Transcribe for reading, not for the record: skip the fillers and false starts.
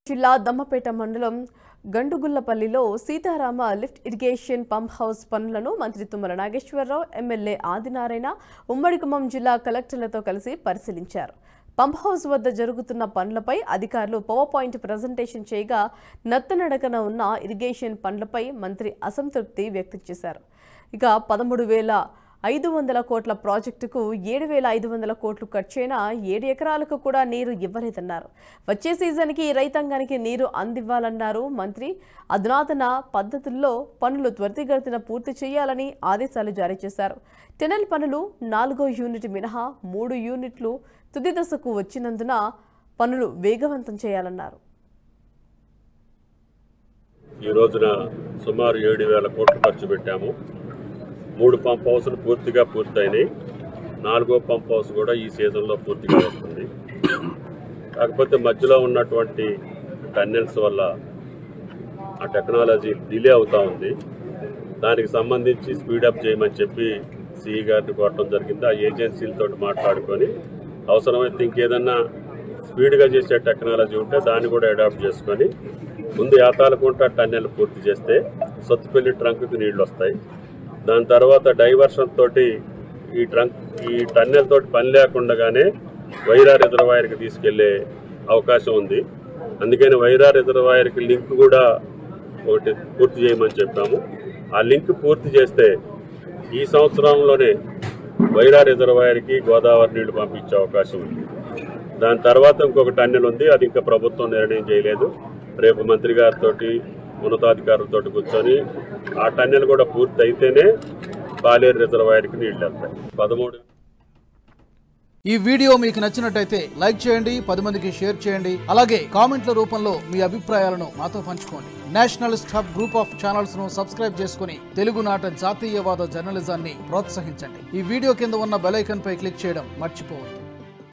జిల్లా దమ్మపేట మండలం గండుగుల్లపల్లిలో Sitarama lift irrigation pump house పనులను మంత్రి తుమ్మల నాగేశ్వరరావు, ఎమ్మెల్యే ఆదినారాయణ ఉమ్మడి ఖమ్మం జిల్లా కలెక్టర్లతో కలిసి పరిశీలించారు. పంప్ హౌస్ వద్ద జరుగుతున్న పనులపై అధికారులు పవర్ పాయింట్ ప్రజెంటేషన్ చేయగా నత్తనడకన ఉన్న ఇరిగేషన్ పనులపై మంత్రి అసంతృప్తి వ్యక్తం చేశారు. ఇక 13,500 కోట్ల ప్రాజెక్టుకు 7,500 కోట్లు ఖర్చైనా 7 ఎకరాలకు కూడా నీరు ఇవ్వలేదన్నారు. వచ్చే సీజన్కి రైతాంగానికి నీరు అందివ్వాలన్నారు మంత్రి. అధునాతన పద్ధతుల్లో పనులు త్వరితగతిన పూర్తి చేయాలని ఆదేశాలు జారీ చేశారు. టెనెల్ పనులు 4వ యూనిట్ మినహా 3 యూనిట్లు తుది దశకు వచ్చినందున పనులు వేగవంతం చేయాలన్నారు. ఈ రోజున సుమారు 7,000 కోట్లు ఖర్చు పెట్టాము. 3 పంప్ హౌస్లు పూర్తిగా పూర్తయినాయి. 4వ పంప్ హౌస్ కూడా ఈ సీజన్లో పూర్తిగా వస్తుంది. కాకపోతే మధ్యలో ఉన్నటువంటి టన్నెల్స్ వల్ల ఆ టెక్నాలజీ డిలే అవుతూ ఉంది. దానికి సంబంధించి స్పీడప్ చేయమని చెప్పి సిఈ గారిని కోరడం జరిగింది. ఆ ఏజెన్సీలతో మాట్లాడుకొని అవసరమైతే ఇంకేదన్నా స్పీడ్గా చేసే టెక్నాలజీ ఉంటే దాన్ని కూడా అడాప్ట్ చేసుకొని ముందు యాతాలకుంట టన్నెల్ పూర్తి చేస్తే సత్తుపల్లి ట్రంక్కి నీళ్లు వస్తాయి. దాని తర్వాత డైవర్షన్ తోటి ఈ టన్నెల్ తోటి పని లేకుండానే వైరా రిజర్వాయర్కి తీసుకెళ్లే అవకాశం ఉంది. అందుకని వైరా రిజర్వాయర్కి లింక్ కూడా ఒకటి పూర్తి చేయమని చెప్పాము. ఆ లింక్ పూర్తి చేస్తే ఈ సంవత్సరంలోనే వైరా రిజర్వాయర్కి గోదావరి నీళ్లు పంపించే అవకాశం ఉంది. దాని తర్వాత ఇంకొక టన్నెల్ ఉంది, అది ఇంకా ప్రభుత్వం నిర్ణయం చేయలేదు. రేపు మంత్రి గారితో ఉన్నతాధికారులతో కూర్చొని ఆ టన్నెల్ కూడా పూర్తి అయితేనే పాలేరు రిజర్వాయర్కి నీళ్లు వెళ్తాయి. 13. ఈ వీడియో మీకు నచ్చినట్టయితే లైక్ చేయండి, 10 మందికి షేర్ చేయండి. అలాగే కామెంట్ల రూపంలో మీ అభిప్రాయాలను మాతో పంచుకోండి. Nationalist hub group of channels ను సబ్స్క్రైబ్ చేసుకుని తెలుగునాట జాతీయవాద జర్నలిజాన్ని ప్రోత్సహించండి. ఈ వీడియో కింద ఉన్న బెల్ ఐకాన్ పై క్లిక్ చేయడం మర్చిపోవద్దు.